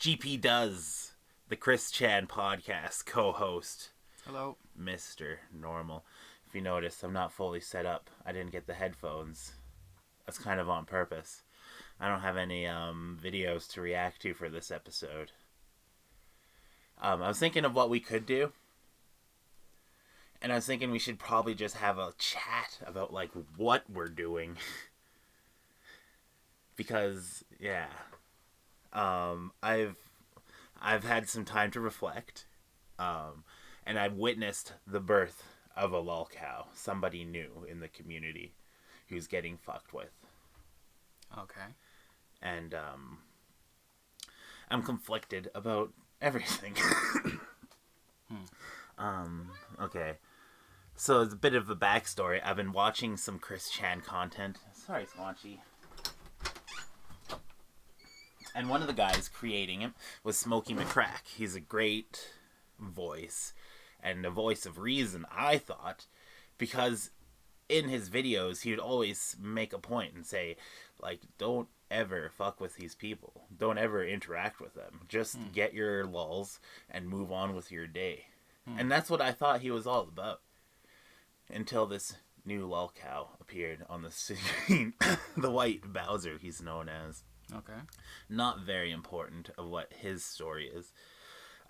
GP Does, the Chris Chan podcast co-host. Hello. Mr. Normal. If you notice, I'm not fully set up. I didn't get the headphones. That's kind of on purpose. I don't have any videos to react to for this episode. I was thinking of what we could do. And I was thinking we should probably just have a chat about, like, what we're doing. Because, yeah. I've had some time to reflect. And I've witnessed the birth of a lol cow. Somebody new in the community who's getting fucked with. Okay. And, I'm conflicted about everything. Okay. So, it's a bit of a backstory. I've been watching some Chris Chan content. Sorry, Squanchy. And one of the guys creating it was Smokey McCrack. He's a great voice. And a voice of reason, I thought. Because in his videos, he would always make a point and say, like, don't ever fuck with these people. Don't ever interact with them. Just get your lulls and move on with your day. And that's what I thought he was all about. Until this new lol cow appeared on the scene. The White Bowser, he's known as. Okay. Not very important of what his story is.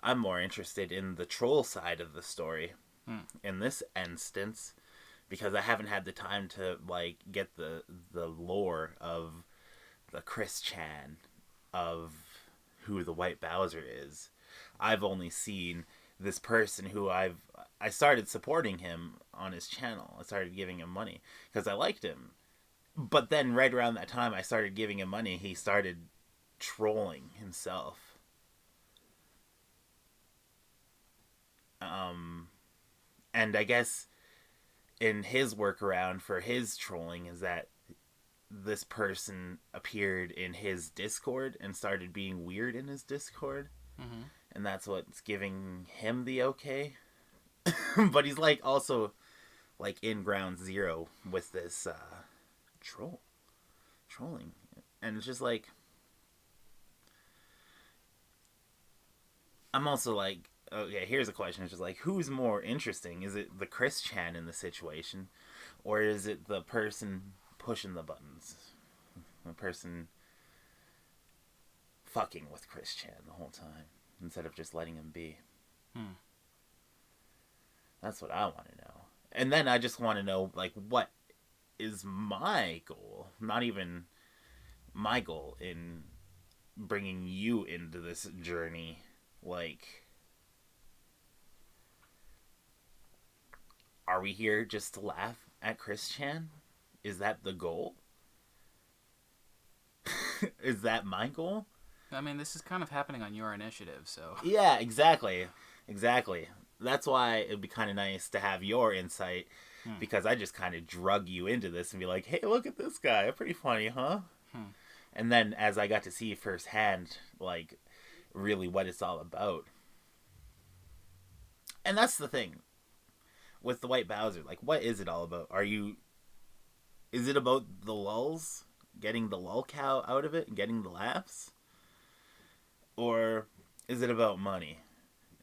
I'm more interested in the troll side of the story. In this instance. Because I haven't had the time to, like, get the lore of the Chris Chan. Of who the White Bowser is. I've only seen this person who I started supporting him on his channel. I started giving him money because I liked him. But then right around that time I started giving him money, he started trolling himself. And I guess in his workaround for his trolling is that this person appeared in his Discord and started being weird in his Discord. Mm-hmm. And that's what's giving him the okay. But he's, like, also, like, in ground zero with this trolling. And it's just, like, I'm also, like, okay, here's a question. It's just, like, who's more interesting? Is it the Chris Chan in the situation? Or is it the person pushing the buttons? The person fucking with Chris Chan the whole time. Instead of just letting him be. That's what I want to know. And then I just want to know, like, what is my goal? Not even my goal in bringing you into this journey. Like, are we here just to laugh at Chris Chan? Is that the goal? Is that my goal? I mean, this is kind of happening on your initiative, so... Yeah, exactly. That's why it'd be kind of nice to have your insight, because I just kind of drug you into this and be like, hey, look at this guy. Pretty funny, huh? And then as I got to see firsthand, like, really what it's all about. And that's the thing. With the White Bowser, like, what is it all about? Is it about the lulls? Getting the lol cow out of it and getting the laughs? Or is it about money?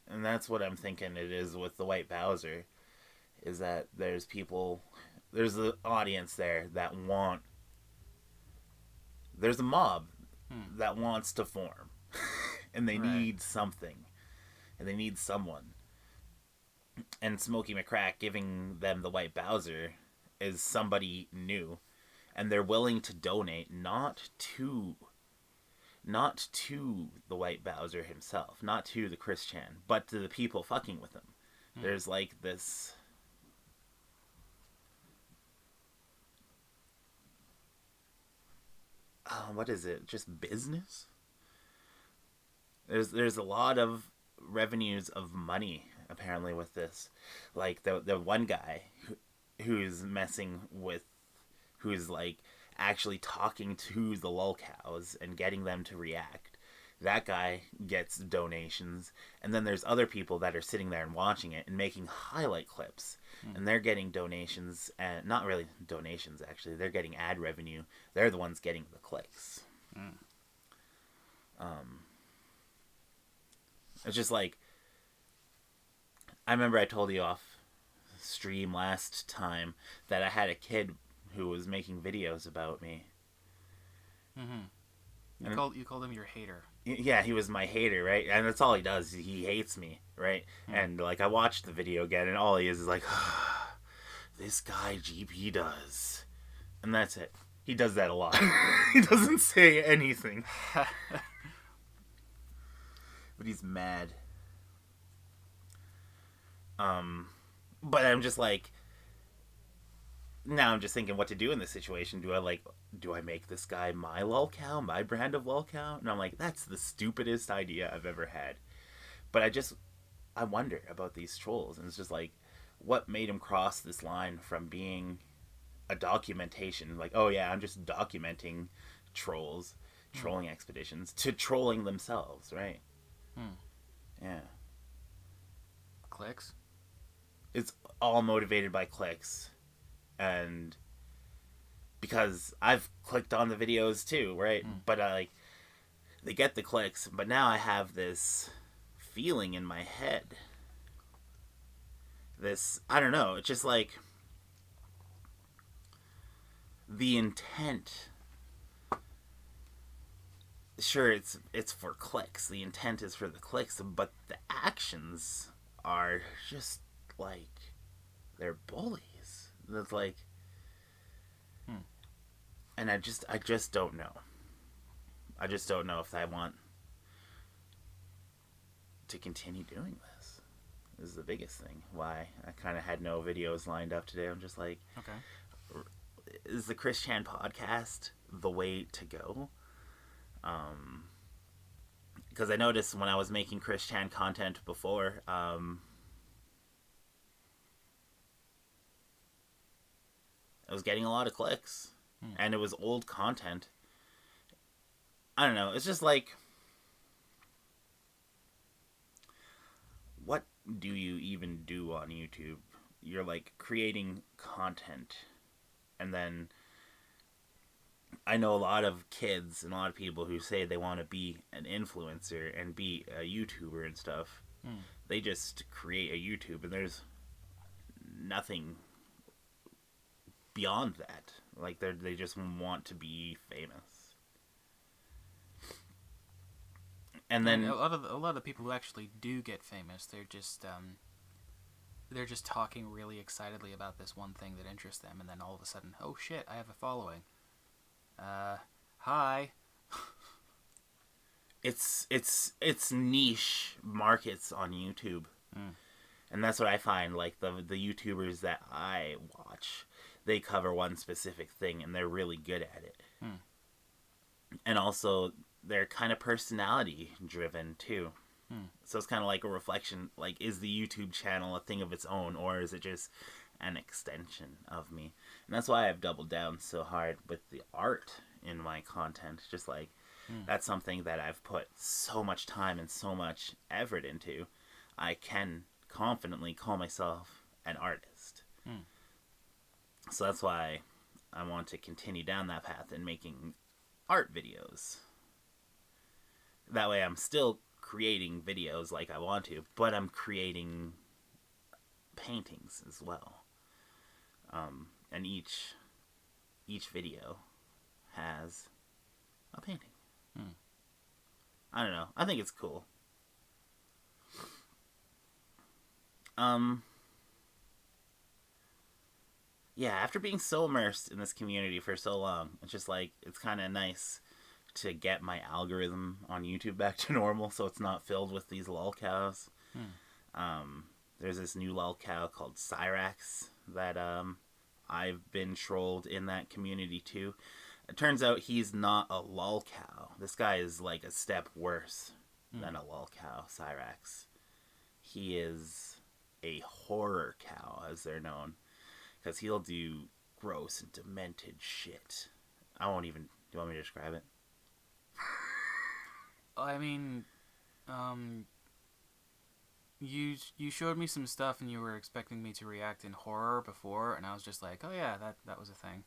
And that's what I'm thinking it is with the White Bowser. Is that there's an audience there that there's a mob that wants to form. And they need something. And they need someone. And Smokey McCrack giving them the White Bowser is somebody new. And they're willing to donate not to the White Bowser himself, not to the Chris Chan, but to the people fucking with him. There's, like, this... what is it? Just business? There's a lot of revenues of money, apparently, with this. Like, the one guy who's messing with... who's, like, actually talking to the lol cows and getting them to react. That guy gets donations. And then there's other people that are sitting there and watching it and making highlight clips. And they're getting donations. And not really donations, actually. They're getting ad revenue. They're the ones getting the clicks. It's just like, I remember I told you off stream last time that I had a kid who was making videos about me. You called him your hater. Yeah, he was my hater, right? And that's all he does. He hates me, right? And like, I watched the video again, and all he is like, this guy GP does, and that's it. He does that a lot. He doesn't say anything, but he's mad. But I'm just like, now I'm just thinking what to do in this situation. Do I make this guy my lolcow, my brand of lolcow? And I'm like, that's the stupidest idea I've ever had. But I wonder about these trolls, and it's just like, what made him cross this line from being a documentation, like, oh yeah, I'm just documenting trolling expeditions, to trolling themselves, right? Yeah. Clicks? It's all motivated by clicks. And because I've clicked on the videos too, right? But they get the clicks, but now I have this feeling in my head. This, I don't know, it's just like the intent. Sure, it's for clicks. The intent is for the clicks, but the actions are just like, they're bullies. That's like, and I just don't know. I just don't know if I want to continue doing this. This is the biggest thing. Why I kind of had no videos lined up today. I'm just like, okay, is the Chris Chan podcast the way to go? Because I noticed when I was making Chris Chan content before, I was getting a lot of clicks, and it was old content. I don't know. It's just like, what do you even do on YouTube? You're like creating content, and then I know a lot of kids and a lot of people who say they want to be an influencer and be a YouTuber and stuff. They just create a YouTube, and there's nothing beyond that. Like, they just want to be famous. And then a lot of the people who actually do get famous, they're just talking really excitedly about this one thing that interests them, and then all of a sudden, oh shit, I have a following. Hi. It's niche markets on YouTube. And that's what I find. Like, the YouTubers that I watch, they cover one specific thing, and they're really good at it. And also, they're kind of personality driven too. So it's kind of like a reflection, like, is the YouTube channel a thing of its own, or is it just an extension of me? And that's why I've doubled down so hard with the art in my content. Just like, that's something that I've put so much time and so much effort into. I can confidently call myself an artist. So that's why I want to continue down that path and making art videos. That way I'm still creating videos like I want to, but I'm creating paintings as well. And each video has a painting. I don't know. I think it's cool. Yeah, after being so immersed in this community for so long, it's just like, it's kind of nice to get my algorithm on YouTube back to normal, so it's not filled with these lolcows. There's this new lolcow called Cyrax that I've been trolled in that community too. It turns out he's not a lolcow. This guy is like a step worse than a lolcow, Cyrax. He is a horror cow, as they're known, because he'll do gross and demented shit. I won't even... Do you want me to describe it? I mean, you showed me some stuff, and you were expecting me to react in horror before, and I was just like, oh yeah, that was a thing.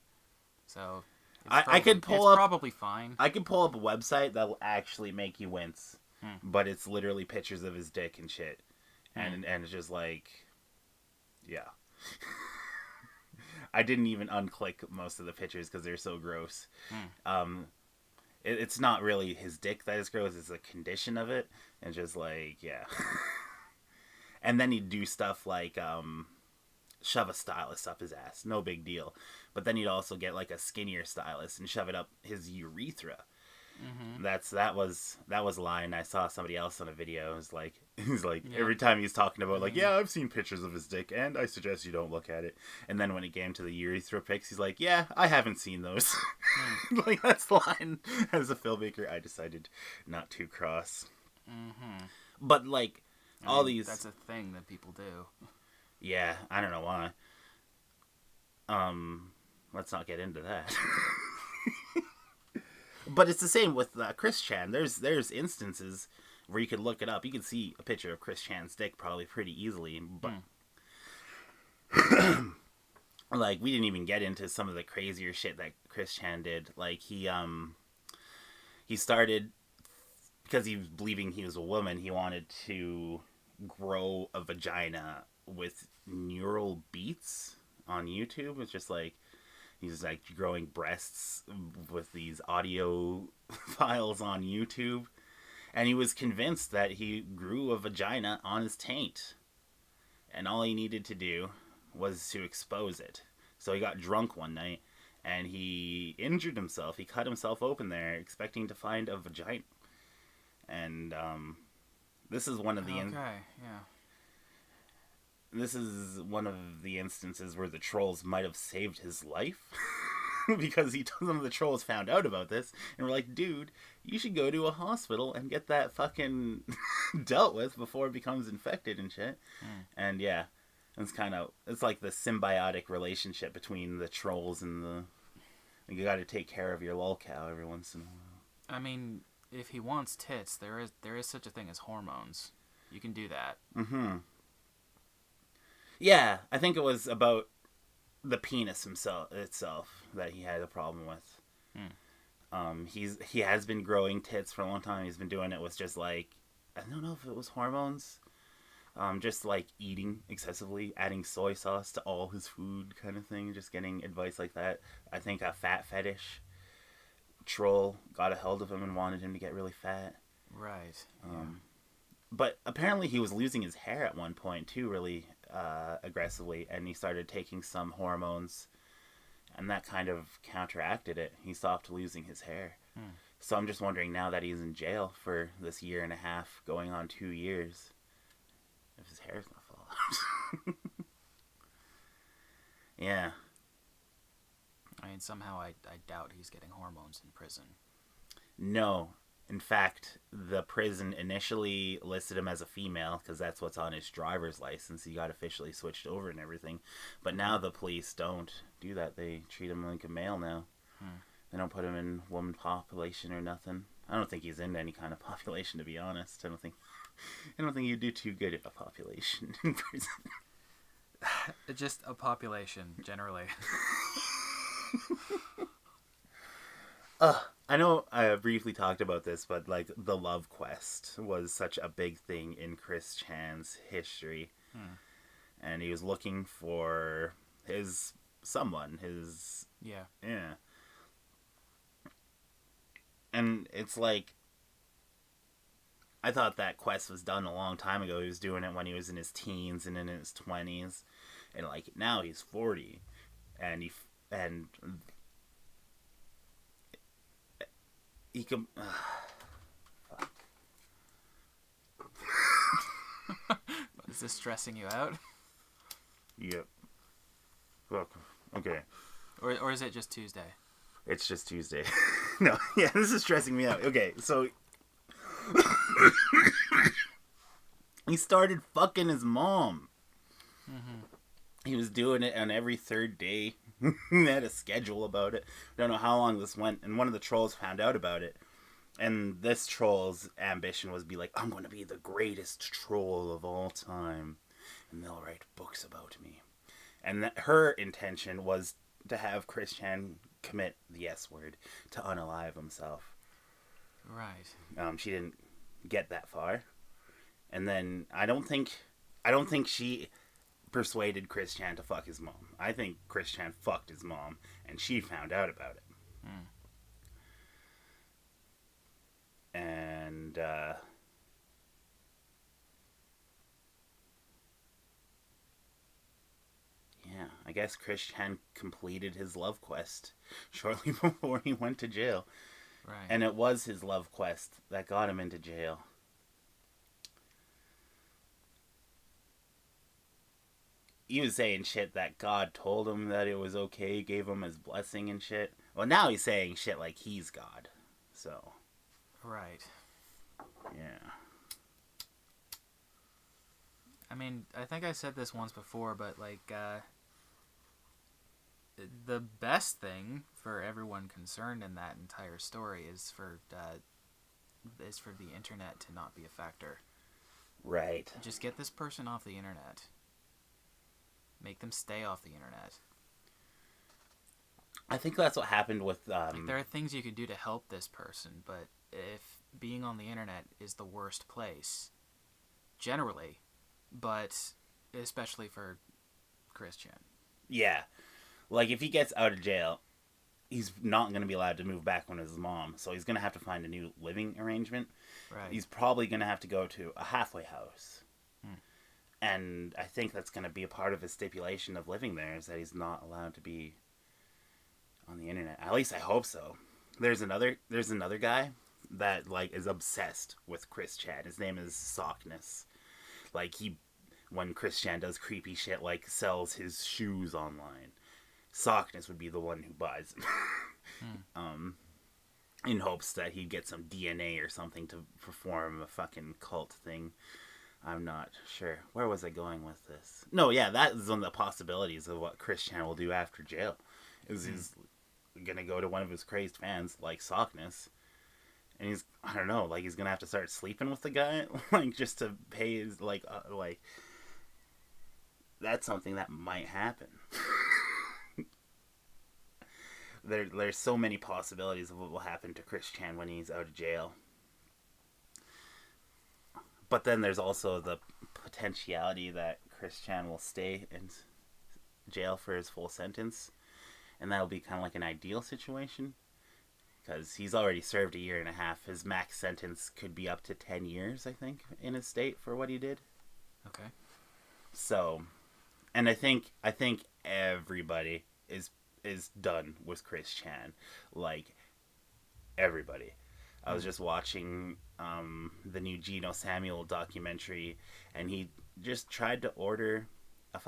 So I could pull up... probably fine. I could pull up a website that will actually make you wince. but it's literally pictures of his dick and shit. And it's just like, yeah. I didn't even unclick most of the pictures because they're so gross. It's not really his dick that is gross, it's the condition of it. And just like, yeah. And then he'd do stuff like shove a stylus up his ass. No big deal. But then he'd also get like a skinnier stylus and shove it up his urethra. That was a line. I saw somebody else on a video. It was like, every time he's talking about like, yeah, I've seen pictures of his dick and I suggest you don't look at it. And then when it came to the urethra pics, he's like, yeah, I haven't seen those. Like, that's the line. As a filmmaker, I decided not to cross. But like, all these, that's a thing that people do. Yeah, I don't know why. Let's not get into that. But it's the same with Chris Chan. There's instances where you could look it up. You can see a picture of Chris Chan's dick probably pretty easily. But like, we didn't even get into some of the crazier shit that Chris Chan did. Like, he started, because he was believing he was a woman, he wanted to grow a vagina with neural beats on YouTube. It's just like, he's like growing breasts with these audio files on YouTube. And he was convinced that he grew a vagina on his taint. And all he needed to do was to expose it. So he got drunk one night and he injured himself. He cut himself open there expecting to find a vagina. And this is one of the... This is one of the instances where the trolls might have saved his life. Because some of the trolls found out about this and were like, dude, you should go to a hospital and get that fucking dealt with before it becomes infected and shit. And yeah, it's like the symbiotic relationship between the trolls and you gotta take care of your lolcow every once in a while. I mean, if he wants tits, there is such a thing as hormones. You can do that. Yeah, I think it was about the penis itself that he had a problem with. He has been growing tits for a long time. He's been doing it with just like, I don't know if it was hormones, just like eating excessively, adding soy sauce to all his food kind of thing, just getting advice like that. I think a fat fetish troll got a hold of him and wanted him to get really fat. Right. But apparently he was losing his hair at one point too, really aggressively, and he started taking some hormones, and that kind of counteracted it. He stopped losing his hair. So I'm just wondering, now that he's in jail for this 1.5 years, going on 2 years, if his hair's gonna fall out. Yeah. I mean, somehow I doubt he's getting hormones in prison. No. In fact, the prison initially listed him as a female because that's what's on his driver's license. He got officially switched over and everything. But now the police don't do that. They treat him like a male now. They don't put him in woman population or nothing. I don't think he's in any kind of population, to be honest. I don't think he'd do too good at a population in prison. Just a population, generally. I know I briefly talked about this, but like, the love quest was such a big thing in Chris Chan's history. And he was looking for someone. Yeah. And it's like, I thought that quest was done a long time ago. He was doing it when he was in his teens and in his 20s. And like, now he's 40. And he can... fuck. Is this stressing you out? Yep. Fuck. Okay. Or is it just Tuesday? It's just Tuesday. No, yeah, this is stressing me out. Okay, so... he started fucking his mom. He was doing it on every third day. He had a schedule about it. Don't know how long this went. And one of the trolls found out about it. And this troll's ambition was to be like, I'm going to be the greatest troll of all time. And they'll write books about me. And her intention was to have Chris Chan commit the S word, to unalive himself. Right. She didn't get that far. And then I don't think she persuaded Chris Chan to fuck his mom. I think Chris Chan fucked his mom, and she found out about it. And yeah, I guess Chris Chan completed his love quest shortly before he went to jail. Right. And it was his love quest that got him into jail. He was saying shit that God told him that it was okay, gave him his blessing and shit. Well, now he's saying shit like he's God. So. Right. Yeah. I mean, I think I said this once before, but, like, the best thing for everyone concerned in that entire story is for the internet to not be a factor. Right. Just get this person off the internet. Make them stay off the internet. I think that's what happened with... Like, there are things you could do to help this person, but if being on the internet is the worst place, generally, but especially for Chris Chan. Yeah. Like, if he gets out of jail, he's not going to be allowed to move back with his mom, so he's going to have to find a new living arrangement. Right. He's probably going to have to go to a halfway house. And I think that's going to be a part of his stipulation of living there, is that he's not allowed to be on the internet. At least I hope so. There's another guy that, like, is obsessed with Chris Chan. His name is Sockness. Like, when Chris Chan does creepy shit, like sells his shoes online, Sockness would be the one who buys them. In hopes that he'd get some DNA or something to perform a fucking cult thing. I'm not sure. Where was I going with this? No, yeah, that is one of the possibilities of what Chris Chan will do after jail. He's gonna go to one of his crazed fans, like Sockness, and he's, I don't know, like, he's gonna have to start sleeping with the guy, like, just to pay his, like, that's something that might happen. There's so many possibilities of what will happen to Chris Chan when he's out of jail. But then there's also the potentiality that Chris Chan will stay in jail for his full sentence. And that'll be kind of like an ideal situation. Because he's already served 1.5 years. His max sentence could be up to 10 years, I think, in his state for what he did. Okay. So, and I think everybody is done with Chris Chan. Like, everybody. I was just watching the new Geno Samuel documentary, and he just tried to order a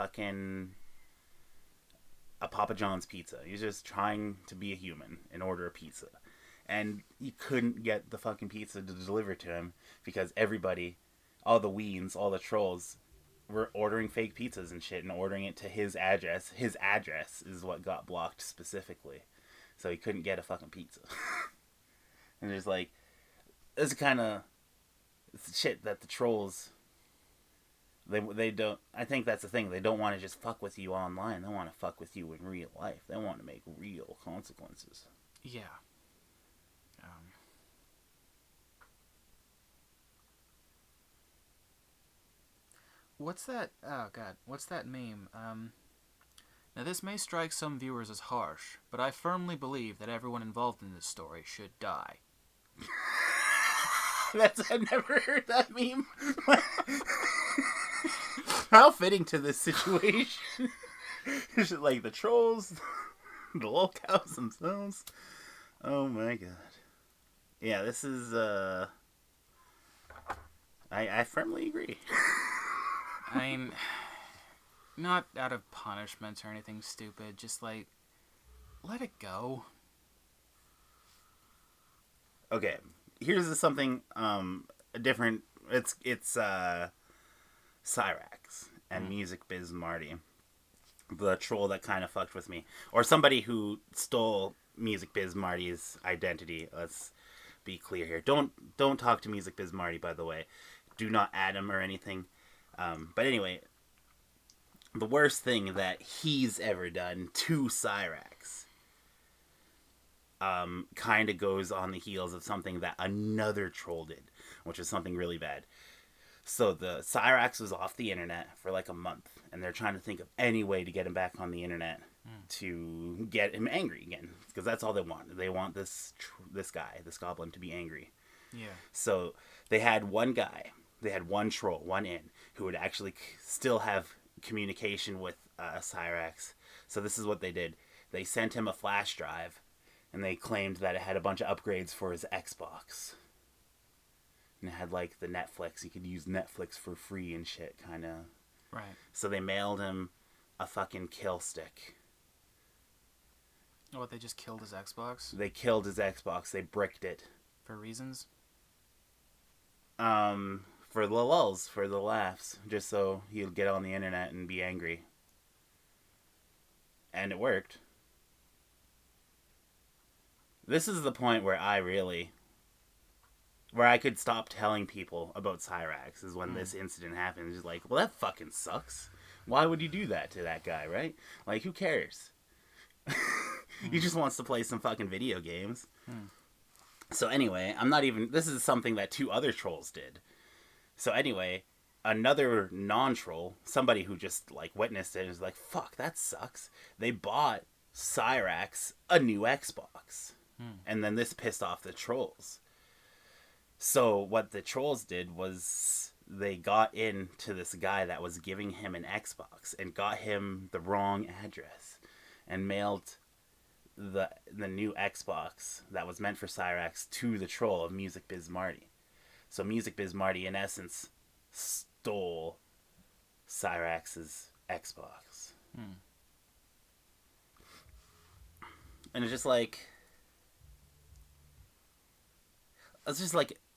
Papa John's pizza. He was just trying to be a human and order a pizza. And he couldn't get the fucking pizza to deliver to him because everybody, all the weens, all the trolls, were ordering fake pizzas and shit and ordering it to his address. His address is what got blocked specifically. So he couldn't get a fucking pizza. And there's like, this kind of shit that the trolls, they don't, I think that's the thing, they don't want to just fuck with you online, they want to fuck with you in real life, they want to make real consequences. Yeah. What's that, oh god, what's that meme? Now this may strike some viewers as harsh, but I firmly believe that everyone involved in this story should die. I've never heard that meme. How fitting to this situation. It's like the trolls, the lolcows themselves. Oh my god. Yeah, this is, I firmly agree. I mean, not out of punishment or anything stupid, just like, let it go. Okay, here's something different. It's Cyrax and Music Biz Marty, the troll that kind of fucked with me, or somebody who stole Music Biz Marty's identity. Let's be clear here. Don't talk to Music Biz Marty, by the way. Do not add him or anything. But anyway, the worst thing that he's ever done to Cyrax kind of goes on the heels of something that another troll did. which is something really bad. So the Cyrax was off the internet for like a month, and they're trying to think of any way to get him back on the internet to get him angry again, because that's all they want. They want this guy, this goblin, to be angry. Yeah. So they had one guy, they had one troll, one who would actually still have communication with Cyrax. So this is what they did. They sent him a flash drive, and they claimed that it had a bunch of upgrades for his Xbox. And it had, like, the Netflix. You could use Netflix for free and shit, kind of. Right. So they mailed him a fucking kill stick. Oh, what, they just killed his Xbox? They killed his Xbox. They bricked it. For reasons? For the lulz, for the laughs. Just so he'll get on the internet and be angry. And it worked. This is the point where I could stop telling people about Cyrax, is when this incident happened. It's just like, well, that fucking sucks. Why would you do that to that guy, right? Like, who cares? He just wants to play some fucking video games. So anyway, this is something that 2 other trolls did. So anyway, another non-troll, somebody who just, like, witnessed it, was like, fuck, that sucks. They bought Cyrax a new Xbox. And then this pissed off the trolls. So what the trolls did was they got into this guy that was giving him an Xbox and got him the wrong address and mailed the new Xbox that was meant for Cyrax to the troll of Music Biz Marty. So Music Biz Marty, in essence, stole Cyrax's Xbox. And it's just like...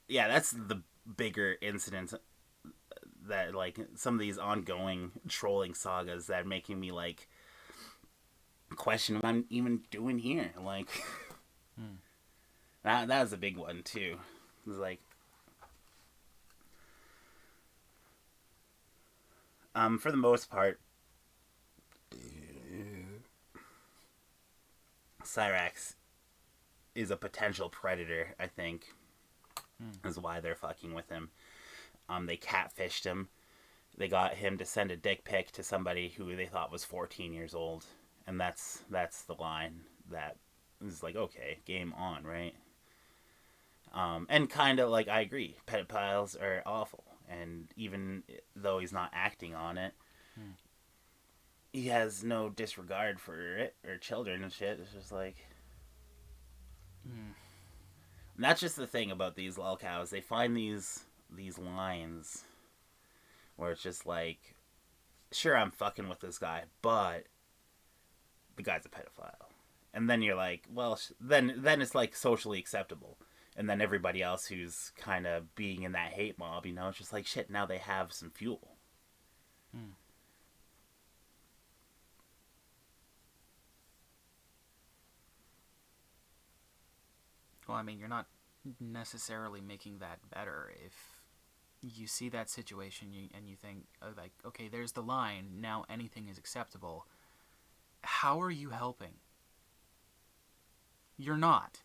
yeah, that's the bigger incident that, like, some of these ongoing trolling sagas that are making me, like, question what I'm even doing here. Like, that was a big one, too. It was like, for the most part, Cyrax is a potential predator, I think. Is why they're fucking with him. They catfished him. They got him to send a dick pic to somebody who they thought was 14 years old. And that's the line that is like, okay, game on, right? And kind of, like, I agree. Pedophiles are awful. And even though he's not acting on it, he has no disregard for it or children and shit. It's just like... And that's just the thing about these lolcows. They find these lines where it's just like, sure, I'm fucking with this guy, but the guy's a pedophile. And then you're like, well, then it's like socially acceptable. And then everybody else who's kind of being in that hate mob, it's just like, shit, now they have some fuel. Well, I mean, you're not necessarily making that better if you see that situation and you think, like, okay, there's the line, now anything is acceptable. How are you helping? You're not.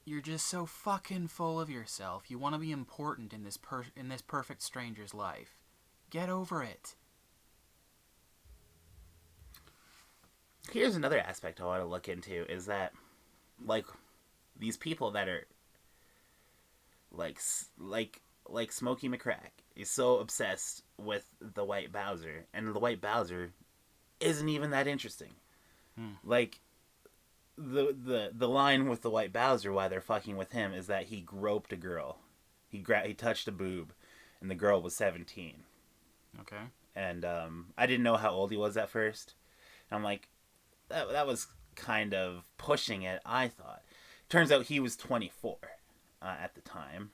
You're just so fucking full of yourself. You want to be important in this perfect stranger's life. Get over it. Here's another aspect I want to look into, is that, like, these people that are, like Smokey McCrack is so obsessed with the White Bowser, and the White Bowser isn't even that interesting. Like, the line with the White Bowser, why they're fucking with him, is that he groped a girl. He touched a boob, and the girl was 17. Okay. And I didn't know how old he was at first. And I'm like, that was kind of pushing it, I thought. Turns out he was 24 at the time.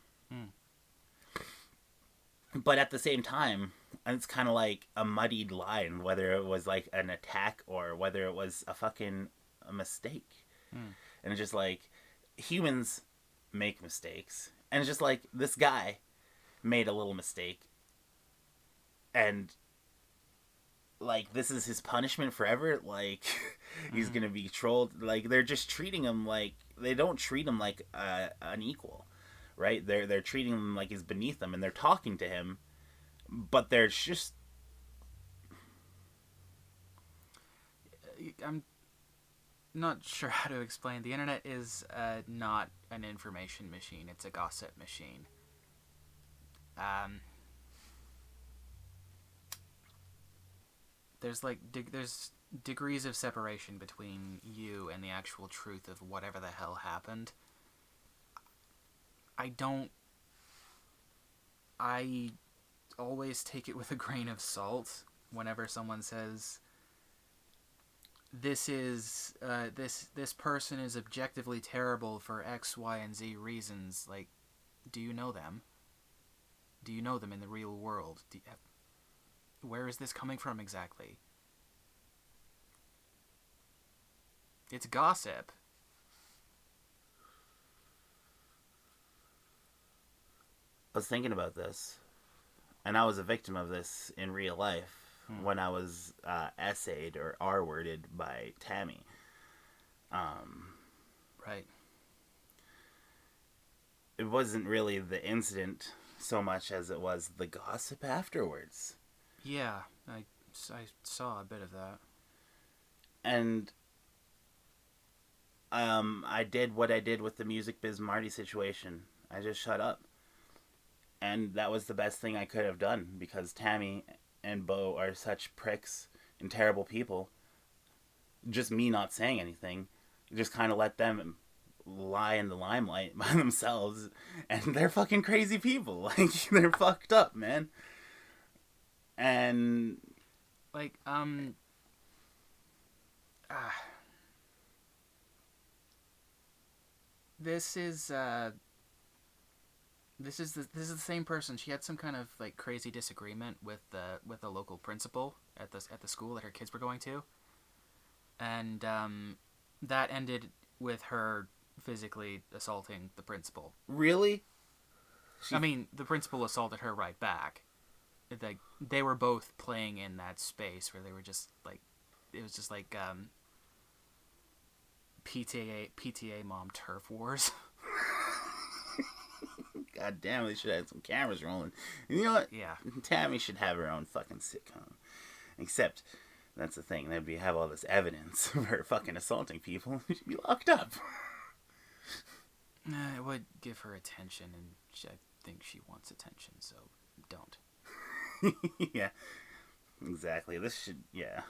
But at the same time, it's kind of like a muddied line, whether it was like an attack or whether it was a mistake. And it's just like, humans make mistakes. And it's just like, this guy made a little mistake. And, like, this is his punishment forever. Like, he's gonna be trolled. Like, they're just treating him like they don't treat him like an equal, right? They're treating him like he's beneath them, and they're talking to him, but they're just. I'm not sure how to explain. The internet is not an information machine. It's a gossip machine. There's there's degrees of separation between you and the actual truth of whatever the hell happened. I always take it with a grain of salt whenever someone says this person is objectively terrible for X, Y, and Z reasons. Like, do you know them? Do you know them in the real world? Where is this coming from exactly? It's gossip. I was thinking about this, and I was a victim of this in real life when I was essayed or R-worded by Tammy. Right. It wasn't really the incident so much as it was the gossip afterwards. Yeah, I saw a bit of that. And I did what I did with the Music Biz Marty situation. I just shut up. And that was the best thing I could have done, because Tammy and Bo are such pricks and terrible people. Just me not saying anything just kind of let them lie in the limelight by themselves. And they're fucking crazy people. Like, they're fucked up, man. And like this is the same person. She had some kind of like crazy disagreement with the local principal at the school that her kids were going to, and that ended with her physically assaulting the principal. Really? I mean, the principal assaulted her right back. They were both playing in that space where they were just like, it was just like PTA mom turf wars. God damn, they should have some cameras rolling. You know what? Yeah. Tammy should have her own fucking sitcom. Except, that's the thing, they'd have all this evidence of her fucking assaulting people. She'd be locked up. It would give her attention, and I think she wants attention, so don't. Yeah. Exactly. This should, yeah.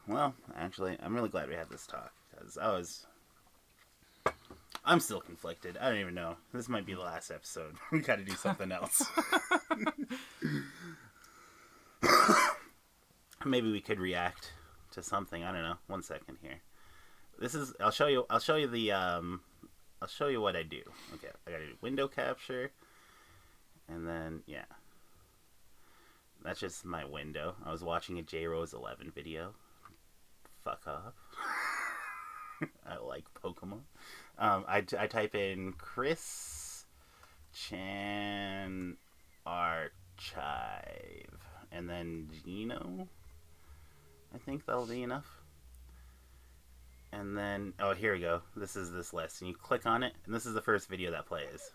Well, actually, I'm really glad we had this talk, because I'm still conflicted. I don't even know. This might be the last episode. We gotta do something else. Maybe we could react to something. I don't know. 1 second here. I'll show you what I do. Okay, I gotta do window capture, and then, yeah. That's just my window. I was watching a J-Rose 11 video. Fuck off. I like Pokemon. I type in Chris Chan Archive, and then Gino. I think that'll be enough. And then, oh, here we go. This is this list, and you click on it, and this is the first video that plays.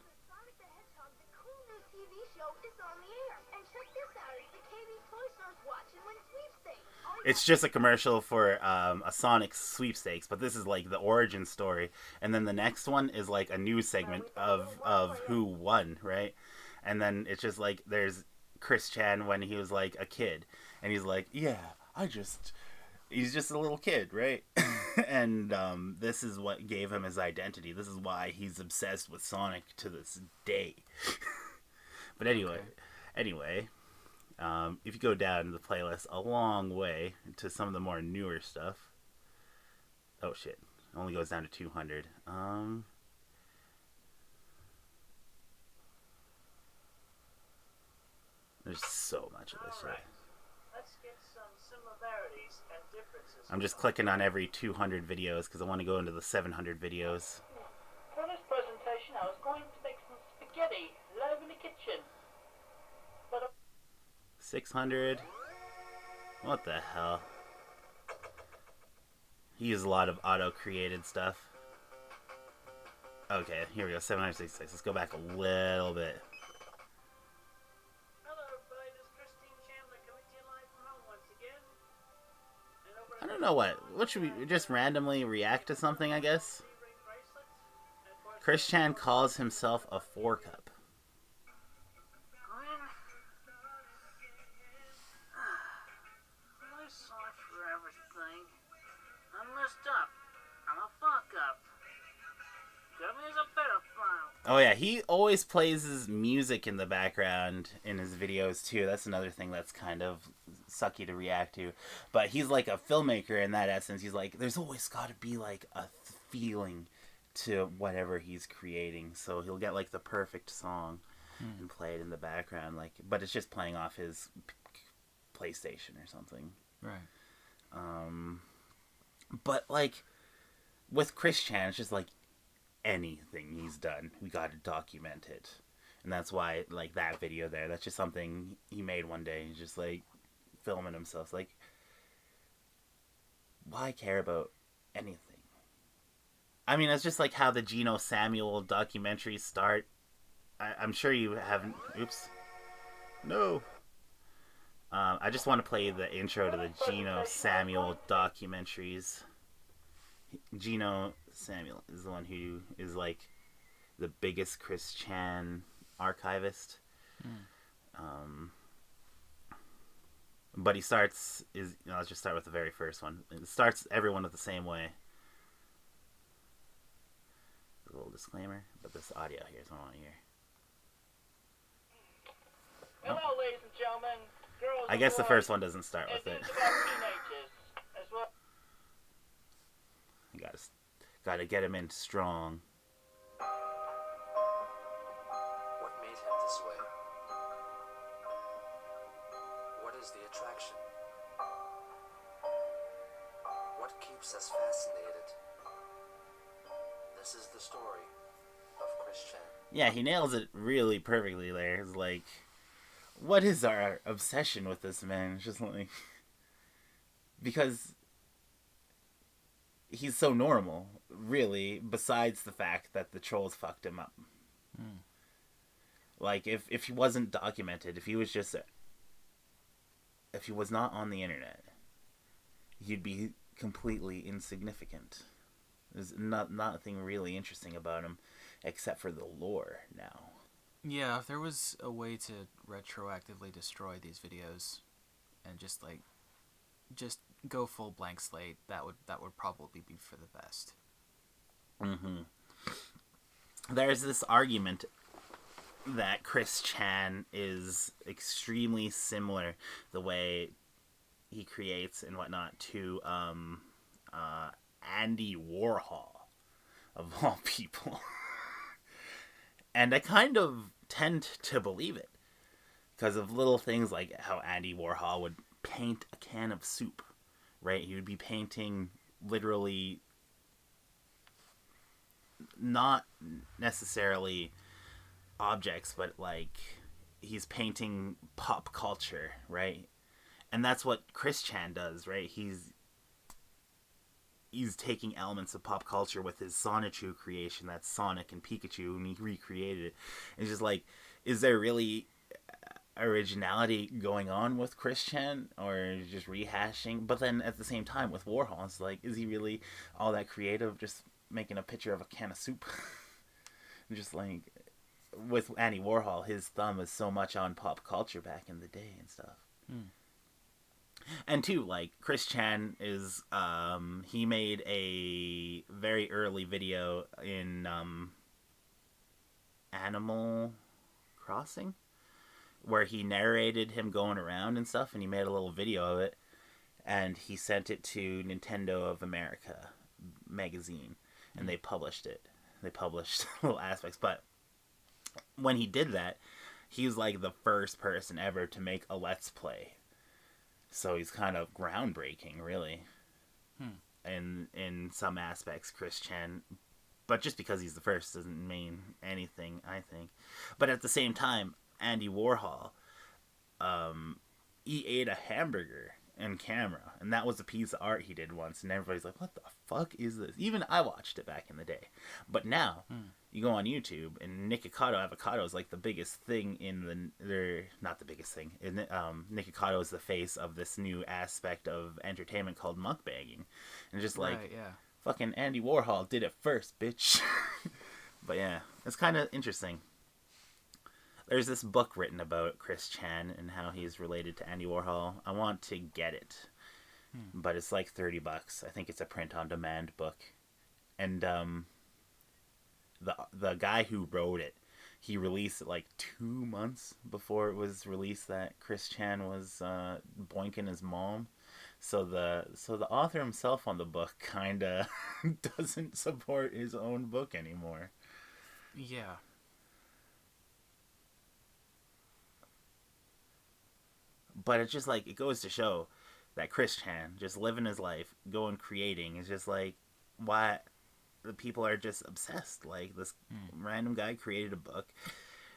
It's just a commercial for a Sonic sweepstakes, but this is like the origin story. And then the next one is like a news segment of who won, right? And then it's just like there's Chris Chan when he was like a kid, and he's like, yeah, he's just a little kid, right? And this is what gave him his identity. This is why he's obsessed with Sonic to this day. But anyway, if you go down the playlist a long way to some of the more newer stuff. Oh shit, it only goes down to 200. There's so much of this shit. Let's get some similarities and differences. I'm just clicking on every 200 videos because I want to go into the 700 videos. For this presentation, I was going to make some spaghetti live in the kitchen. But 600. What the hell? He uses a lot of auto-created stuff. Okay, here we go. 766. Let's go back a little bit. Hello, everybody. This is Christine Chandler coming to you live from home once again. And over I don't know what should we just randomly react to something, I guess? ring bracelets. And of course, Chris Chan calls himself a 4-cup. Glenn, I'm sorry for everything. I messed up. I'm a fuck up. Give me as a pedophile. Oh yeah, he always plays his music in the background in his videos too. That's another thing that's kind of sucky to react to. But he's like a filmmaker in that essence. He's like, there's always got to be like a feeling to whatever he's creating. So he'll get like the perfect song and play it in the background, like, but it's just playing off his PlayStation or something. Right. But like with Chris Chan, it's just like anything he's done, we got to document it. And that's why, like, that video there, that's just something he made one day. He's just like filming himself. Like, why care about anything? I mean, it's just like how the Geno Samuel documentaries start. I'm sure you haven't. Oops. No. I just want to play the intro to the Geno Samuel documentaries. Geno Samuel is the one who is like the biggest Chris Chan archivist. But he starts let's just start with the very first one. It starts everyone with the same way. A little disclaimer, but this audio here is what I want to hear. Hello, ladies and gentlemen. Girls I guess the first one doesn't start with it. It's about teenagers as well. You gotta get him in strong. What made him this way? What is the attraction? What keeps us fascinated? This is the story of Chris Chan. Yeah, he nails it really perfectly there. It's like, what is our obsession with this man? It's just like, because he's so normal, really, besides the fact that the trolls fucked him up. Like, if he wasn't documented, if he was not on the internet, he'd be completely insignificant. There's nothing really interesting about him except for the lore now. Yeah, if there was a way to retroactively destroy these videos and just go full blank slate, that would probably be for the best. There's this argument that Chris Chan is extremely similar, the way he creates and whatnot, to Andy Warhol, of all people. And I kind of tend to believe it because of little things like how Andy Warhol would paint a can of soup, right? He would be painting literally not necessarily objects, but like he's painting pop culture, right? And that's what Chris Chan does, right? He's taking elements of pop culture with his Sonichu creation, that's Sonic and Pikachu, and he recreated it. It's just like, is there really originality going on with Chris Chan, or just rehashing? But then at the same time with Warhol, it's like, is he really all that creative, just making a picture of a can of soup? Just like with Andy Warhol, his thumb is so much on pop culture back in the day and stuff. And too, like, Chris Chan is, he made a very early video in Animal Crossing, where he narrated him going around and stuff, and he made a little video of it, and he sent it to Nintendo of America magazine, and they published it. They published little aspects, but when he did that, he was like the first person ever to make a Let's Play. So he's kind of groundbreaking, really, in some aspects, Chris Chan. But just because he's the first doesn't mean anything, I think. But at the same time, Andy Warhol he ate a hamburger in camera, and that was a piece of art he did once, and everybody's like, what the fuck is this? Even I watched it back in the day. But now you go on YouTube, and Nikocado Avocado is like the biggest thing in they're not the biggest thing. Nikocado is the face of this new aspect of entertainment called mukbanging, and just like, Right, yeah. fucking Andy Warhol did it first, bitch. But yeah, it's kind of interesting. There's this book written about Chris Chan and how he's related to Andy Warhol. I want to get it, but it's like $30. I think it's a print-on-demand book. And the guy who wrote it, he released it like 2 months before it was released that Chris Chan was boinking his mom. So the author himself on the book kind of doesn't support his own book anymore. Yeah. But it's just like, it goes to show that Chris Chan, just living his life, going creating, is just like, why the people are just obsessed. Like, this random guy created a book.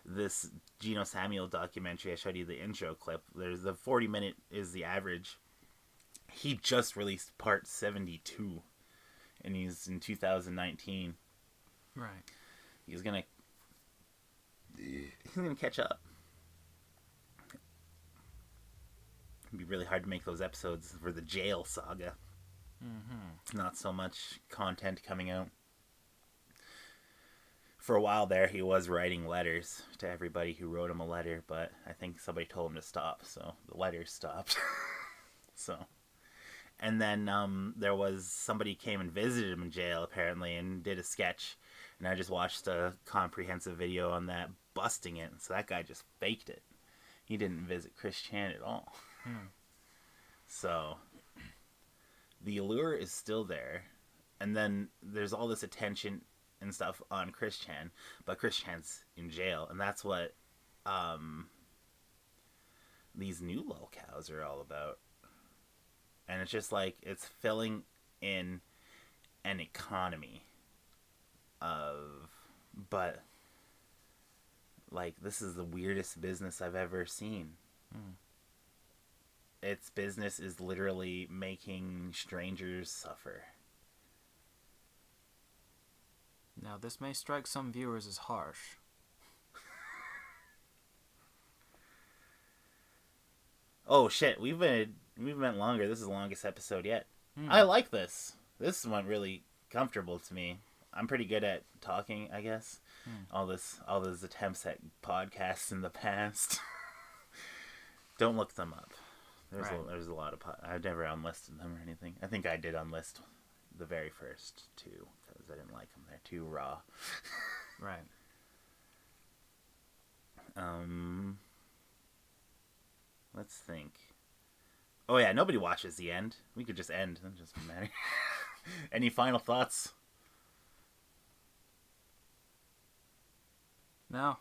This Geno Samuel documentary, I showed you the intro clip. There's the 40-minute is the average. He just released part 72, and he's in 2019. Right. He's gonna catch up. It'd be really hard to make those episodes for the jail saga. Not so much content coming out. For a while there, he was writing letters to everybody who wrote him a letter, but I think somebody told him to stop, so the letters stopped. And then there was somebody came and visited him in jail, apparently, and did a sketch. And I just watched a comprehensive video on that, busting it. So that guy just faked it. He didn't visit Chris Chan at all. So the allure is still there. And then there's all this attention and stuff on Chris Chan. But Chris Chan's in jail. And that's what these new lolcows are all about. And it's just like, it's filling in an economy but like, this is the weirdest business I've ever seen. Its business is literally making strangers suffer. Now, this may strike some viewers as harsh. Oh shit, we've been longer. This is the longest episode yet. I like this. This one really comfortable to me. I'm pretty good at talking, I guess. All those attempts at podcasts in the past. Don't look them up. There's a lot of I've never unlisted them or anything. I think I did unlist the very first two because I didn't like them. They're too raw. Right. Let's think. Oh yeah, nobody watches the end. We could just end. It doesn't matter. Any final thoughts? No.